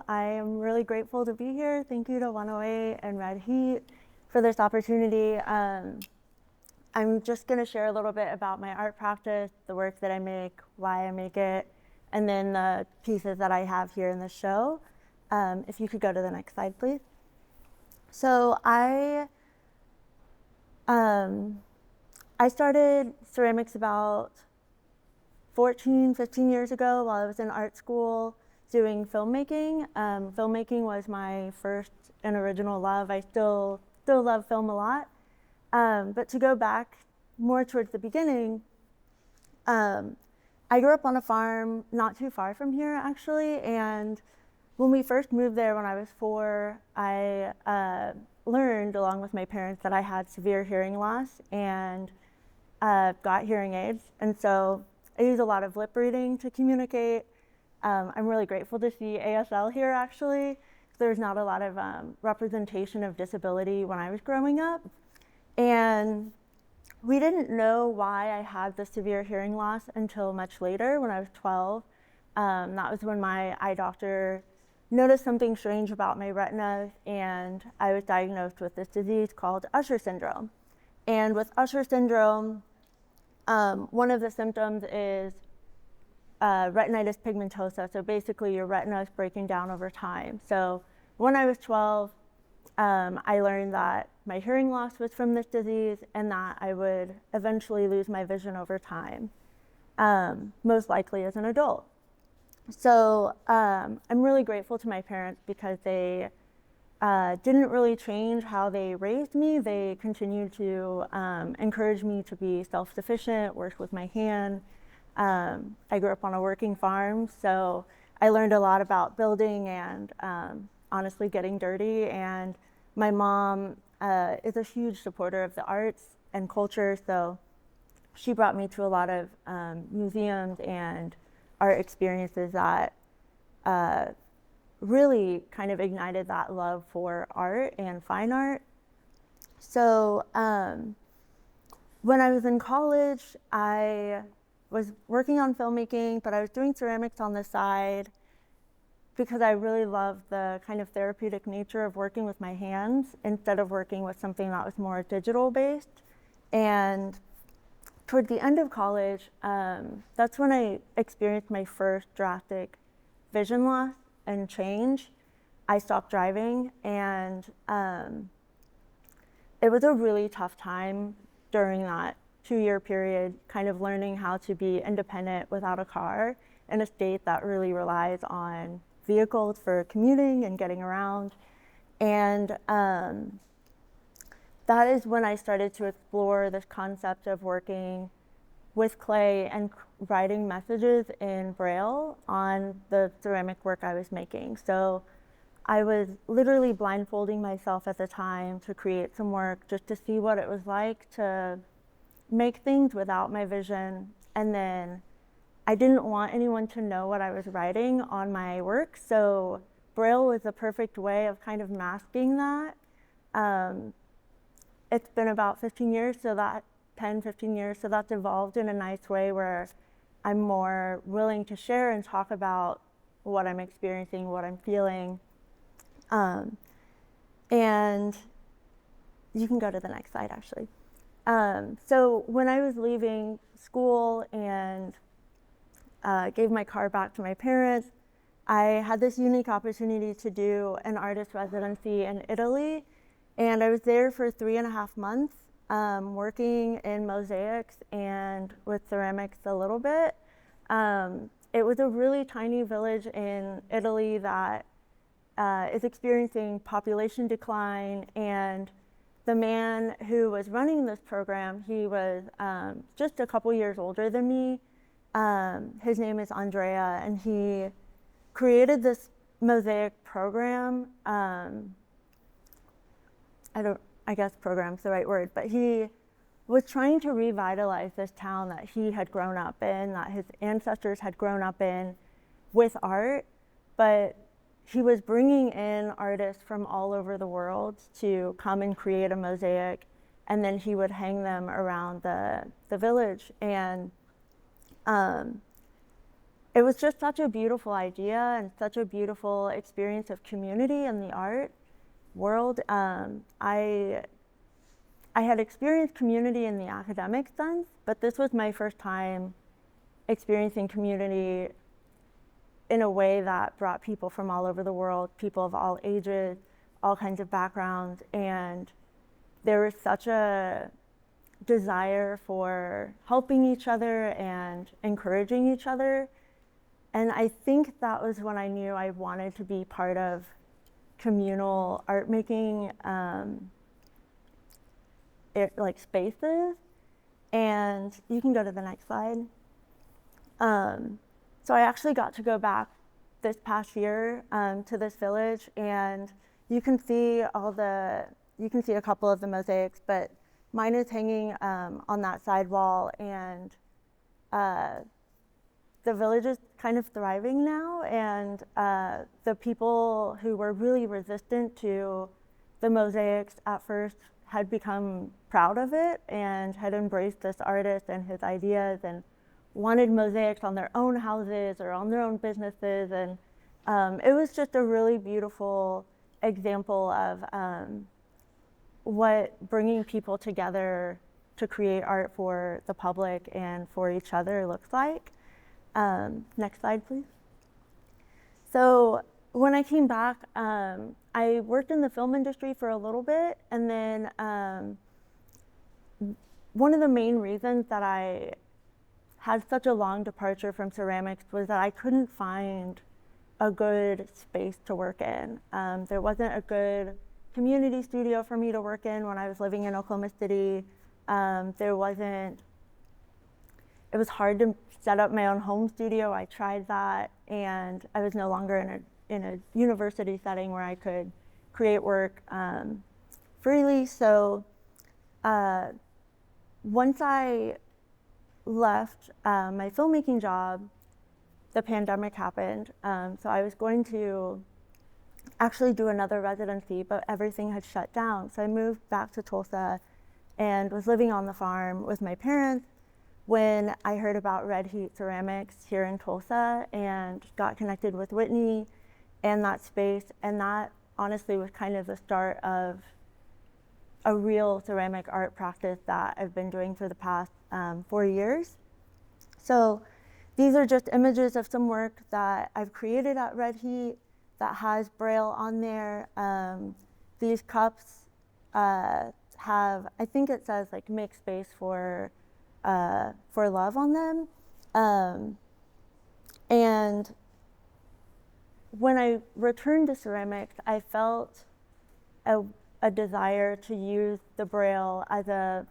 Melo. I am really grateful to be here. Thank you to 108 and Red Heat for this opportunity. I'm just going to share a little bit about my art practice, the work that I make, why I make it, and then the pieces that I have here in the show. If you could go to the next slide, please. So I started ceramics about 15 years ago while I was in art school doing filmmaking. Filmmaking was my first and original love. I still love film a lot. But to go back more towards the beginning, I grew up on a farm not too far from here, actually. And when we first moved there when I was 4, I learned, along with my parents, that I had severe hearing loss and got hearing aids. And so I use a lot of lip reading to communicate. I'm really grateful to see ASL here, actually. There's not a lot of representation of disability when I was growing up. And we didn't know why I had the severe hearing loss until much later, when I was 12. That was when my eye doctor noticed something strange about my retina, and I was diagnosed with this disease called Usher syndrome. And with Usher syndrome, one of the symptoms is retinitis pigmentosa. So basically your retina is breaking down over time. So when I was 12, I learned that my hearing loss was from this disease and that I would eventually lose my vision over time, most likely as an adult. So I'm really grateful to my parents because they didn't really change how they raised me. They continued to encourage me to be self-sufficient, work with my hand. I grew up on a working farm, so I learned a lot about building and honestly getting dirty. And my mom is a huge supporter of the arts and culture, so she brought me to a lot of museums and art experiences that really kind of ignited that love for art and fine art. So when I was in college, I was working on filmmaking, but I was doing ceramics on the side because I really loved the kind of therapeutic nature of working with my hands instead of working with something that was more digital based. And toward the end of college, that's when I experienced my first drastic vision loss and change. I stopped driving, and it was a really tough time during that 2-year period, kind of learning how to be independent without a car in a state that really relies on vehicles for commuting and getting around. And that is when I started to explore this concept of working with clay and writing messages in Braille on the ceramic work I was making. So I was literally blindfolding myself at the time to create some work just to see what it was like to make things without my vision. And then I didn't want anyone to know what I was writing on my work, so Braille was the perfect way of kind of masking that. It's been about 15 years, so that 10, 15 years, so that's evolved in a nice way where I'm more willing to share and talk about what I'm experiencing, what I'm feeling. And you can go to the next slide, actually. So when I was leaving school and gave my car back to my parents, I had this unique opportunity to do an artist residency in Italy. And I was there for 3.5 months, working in mosaics and with ceramics a little bit. It was a really tiny village in Italy that is experiencing population decline, and the man who was running this program, he was just a couple years older than me. His name is Andrea, and he created this mosaic program. I guess program's the right word, but he was trying to revitalize this town that he had grown up in, that his ancestors had grown up in, with art. But he was bringing in artists from all over the world to come and create a mosaic, and then he would hang them around the village. And it was just such a beautiful idea and such a beautiful experience of community in the art world. I had experienced community in the academic sense, but this was my first time experiencing community in a way that brought people from all over the world, people of all ages, all kinds of backgrounds, and there was such a desire for helping each other and encouraging each other. And I think that was when I knew I wanted to be part of communal art making like spaces. And you can go to the next slide. So I actually got to go back this past year to this village, and you can see a couple of the mosaics, but mine is hanging on that side wall, and the village is kind of thriving now, and the people who were really resistant to the mosaics at first had become proud of it and had embraced this artist and his ideas and wanted mosaics on their own houses or on their own businesses. And it was just a really beautiful example of what bringing people together to create art for the public and for each other looks like. Next slide, please. So when I came back, I worked in the film industry for a little bit, and then one of the main reasons that I had such a long departure from ceramics was that I couldn't find a good space to work in. There wasn't a good community studio for me to work in when I was living in Oklahoma City. It was hard to set up my own home studio. I tried that, and I was no longer in a university setting where I could create work freely. So once I left my filmmaking job, the pandemic happened. So I was going to actually do another residency, but everything had shut down. So I moved back to Tulsa and was living on the farm with my parents when I heard about Red Heat Ceramics here in Tulsa and got connected with Whitney and that space. And that honestly was kind of the start of a real ceramic art practice that I've been doing for the past 4 years. So these are just images of some work that I've created at Red Heat that has Braille on there. These cups have, I think it says like make space for love on them. And when I returned to ceramics, I felt a desire to use the Braille as a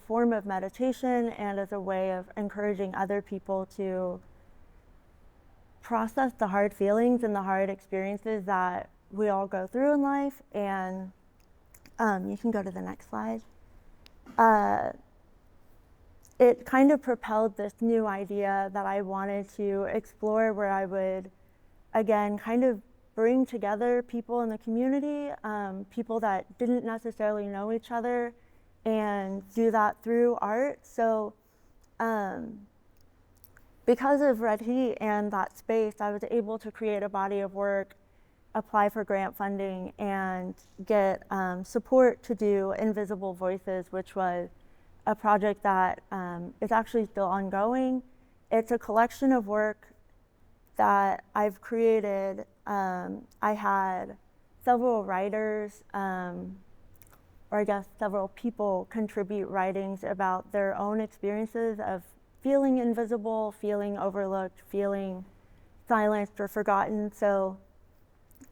form of meditation and as a way of encouraging other people to process the hard feelings and the hard experiences that we all go through in life. And you can go to the next slide. It kind of propelled this new idea that I wanted to explore, where I would, again, kind of bring together people in the community, people that didn't necessarily know each other, and do that through art. So because of Red Heat and that space, I was able to create a body of work, apply for grant funding, and get support to do Invisible Voices, which was a project that is actually still ongoing. It's a collection of work that I've created. I had several writers, or I guess several people, contribute writings about their own experiences of feeling invisible, feeling overlooked, feeling silenced or forgotten. So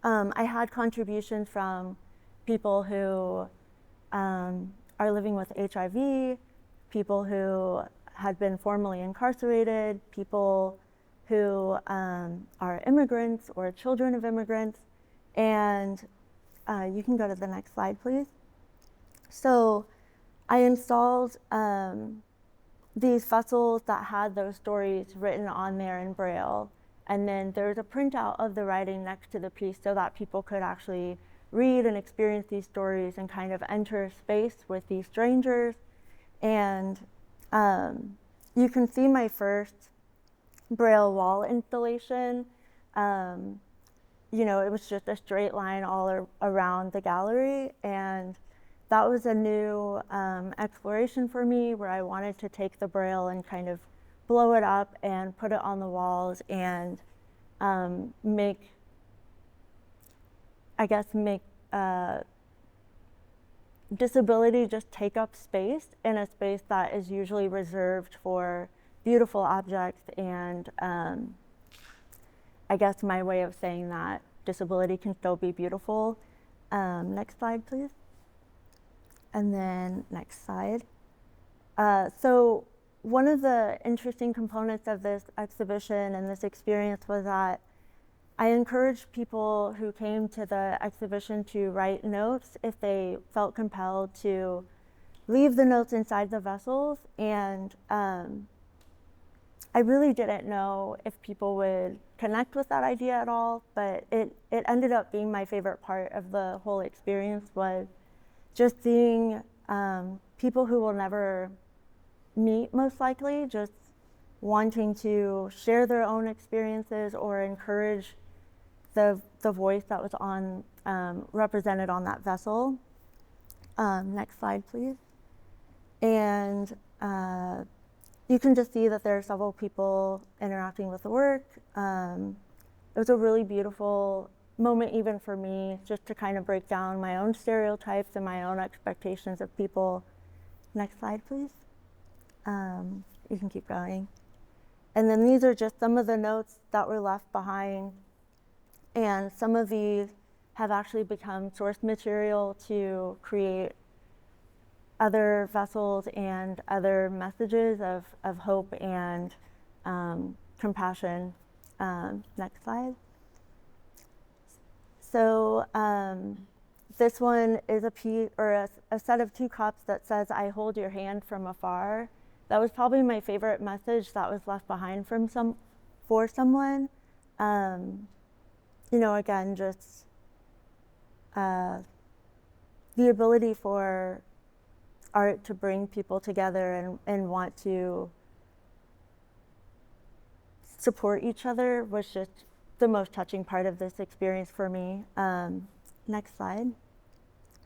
I had contributions from people who are living with HIV, people who had been formerly incarcerated, people who are immigrants or children of immigrants. And you can go to the next slide, please. So I installed these vessels that had those stories written on there in Braille. And then there's a printout of the writing next to the piece so that people could actually read and experience these stories and kind of enter space with these strangers. And you can see my first Braille wall installation. You know, it was just a straight line all around the gallery, and that was a new exploration for me, where I wanted to take the Braille and kind of blow it up and put it on the walls and make disability just take up space in a space that is usually reserved for beautiful objects. And I guess my way of saying that disability can still be beautiful. Next slide, please. And then next slide. So one of the interesting components of this exhibition and this experience was that I encouraged people who came to the exhibition to write notes if they felt compelled to leave the notes inside the vessels. And I really didn't know if people would connect with that idea at all, but it ended up being my favorite part of the whole experience, was just seeing people who will never meet, most likely, just wanting to share their own experiences or encourage the voice that was on represented on that vessel. Next slide, please. And you can just see that there are several people interacting with the work. It was a really beautiful moment, even for me, just to kind of break down my own stereotypes and my own expectations of people. Next slide, please. You can keep going. And then these are just some of the notes that were left behind. And some of these have actually become source material to create other vessels and other messages of hope and compassion. Next slide. So this one is a piece, or a set of 2 cups that says, "I hold your hand from afar." That was probably my favorite message that was left behind for someone. You know, again, just the ability for art to bring people together and want to support each other was just the most touching part of this experience for me. Next slide.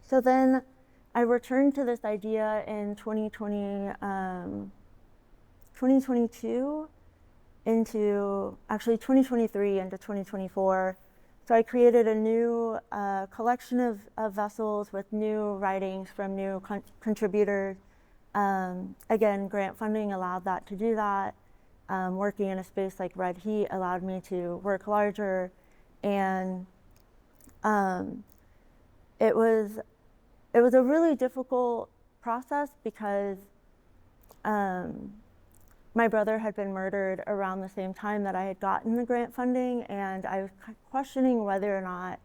So then I returned to this idea in 2022 into, actually 2023 into 2024. So I created a new collection of vessels with new writings from new contributors. Again, grant funding allowed that to do that. Working in a space like Red Heat allowed me to work larger, and it was a really difficult process because my brother had been murdered around the same time that I had gotten the grant funding, and I was questioning whether or not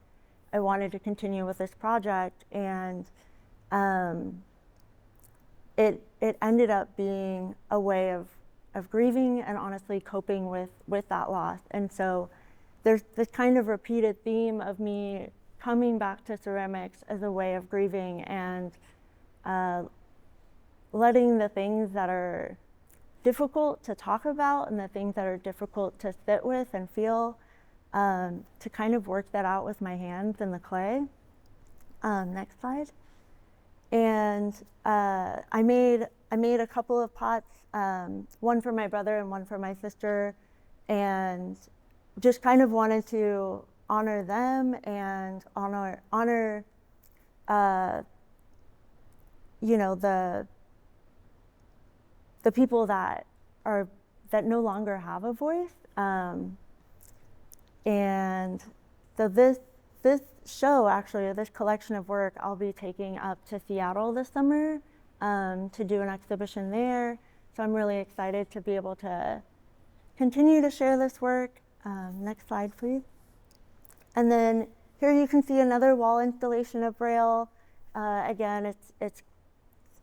I wanted to continue with this project. And it ended up being a way of grieving and honestly coping with that loss. And so there's this kind of repeated theme of me coming back to ceramics as a way of grieving and letting the things that are difficult to talk about and the things that are difficult to sit with and feel, to kind of work that out with my hands and the clay. Next slide. And I made a couple of pots, one for my brother and one for my sister, and just kind of wanted to honor them and honor you know, the people that no longer have a voice. And so this show, actually, or this collection of work, I'll be taking up to Seattle this summer to do an exhibition there. So I'm really excited to be able to continue to share this work. Next slide, please. And then here you can see another wall installation of Braille. Again, it's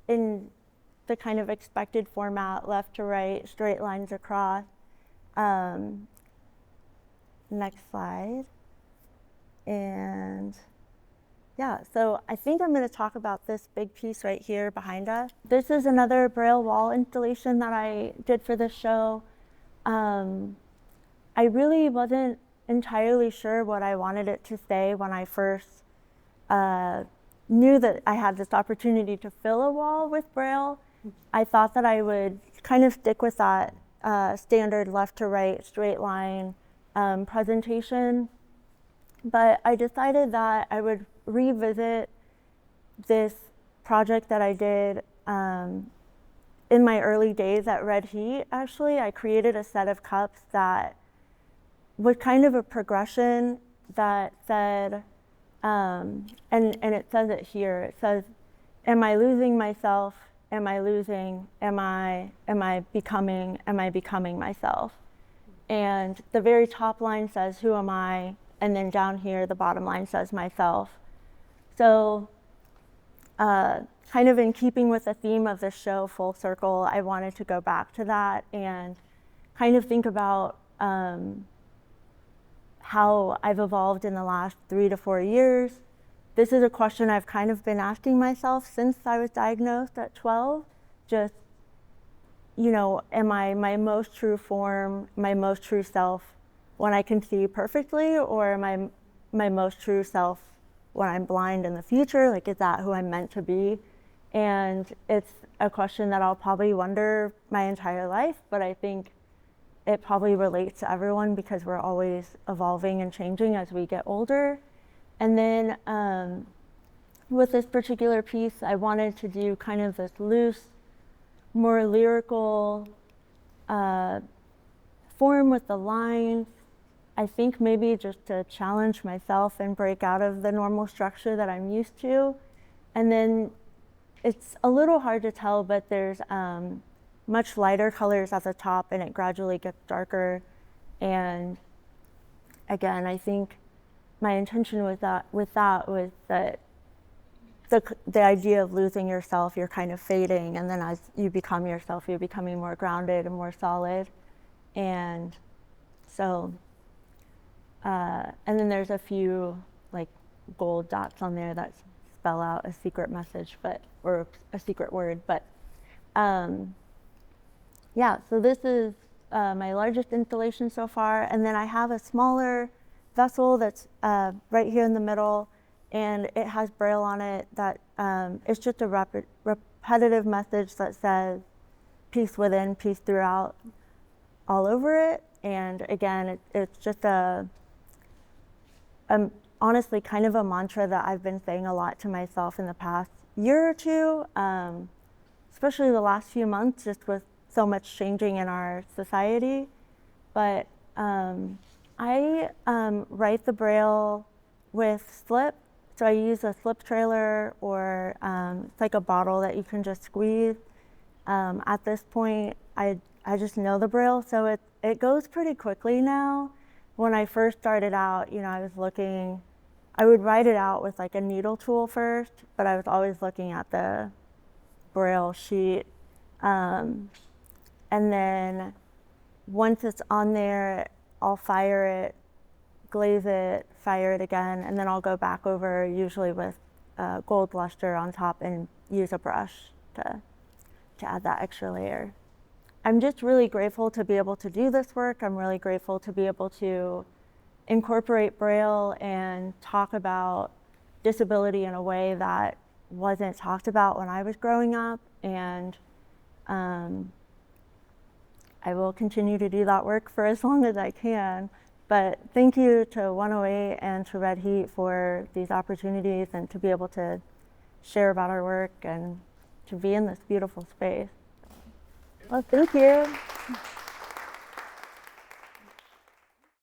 in the kind of expected format, left to right, straight lines across. Next slide. And yeah, so I think I'm going to talk about this big piece right here behind us. This is another Braille wall installation that I did for this show. I really wasn't entirely sure what I wanted it to say when I first knew that I had this opportunity to fill a wall with Braille. I thought that I would kind of stick with that standard left to right, straight line presentation. But I decided that I would revisit this project that I did in my early days at Red Heat. Actually, I created a set of cups that was kind of a progression that said, and it says it here, it says, am I losing myself? Am I losing? Am I becoming myself? And the very top line says, who am I? And then down here, the bottom line says myself. So kind of in keeping with the theme of this show, Full Circle, I wanted to go back to that and kind of think about how I've evolved in the last 3 to 4 years. This is a question I've kind of been asking myself since I was diagnosed at 12. Just, you know, am I my most true form, my most true self when I can see perfectly, or am I my most true self when I'm blind in the future? Like, is that who I'm meant to be? And it's a question that I'll probably wonder my entire life, but I think it probably relates to everyone because we're always evolving and changing as we get older. And then with this particular piece, I wanted to do kind of this loose, more lyrical form with the lines. I think maybe just to challenge myself and break out of the normal structure that I'm used to. And then it's a little hard to tell, but there's much lighter colors at the top and it gradually gets darker. And again, I think my intention with that was that the idea of losing yourself, you're kind of fading, and then as you become yourself, you're becoming more grounded and more solid. And so, and then there's a few like gold dots on there that spell out a secret message, or a secret word. But yeah, so this is my largest installation so far. And then I have a smaller vessel that's right here in the middle, and it has Braille on it that it's just a repetitive message that says peace within, peace throughout, all over it. And again, it's just honestly kind of a mantra that I've been saying a lot to myself in the past year or two, especially the last few months, just with so much changing in our society. But I write the Braille with slip. So I use a slip trailer, or it's like a bottle that you can just squeeze. At this point, I just know the Braille, so it goes pretty quickly now. When I first started out, you know, I would write it out with like a needle tool first, but I was always looking at the Braille sheet. And then once it's on there, I'll fire it, glaze it, fire it again, and then I'll go back over, usually with gold luster on top, and use a brush to add that extra layer. I'm just really grateful to be able to do this work. I'm really grateful to be able to incorporate Braille and talk about disability in a way that wasn't talked about when I was growing up. And I will continue to do that work for as long as I can. But thank you to 108 and to Red Heat for these opportunities and to be able to share about our work and to be in this beautiful space. Well, thank you.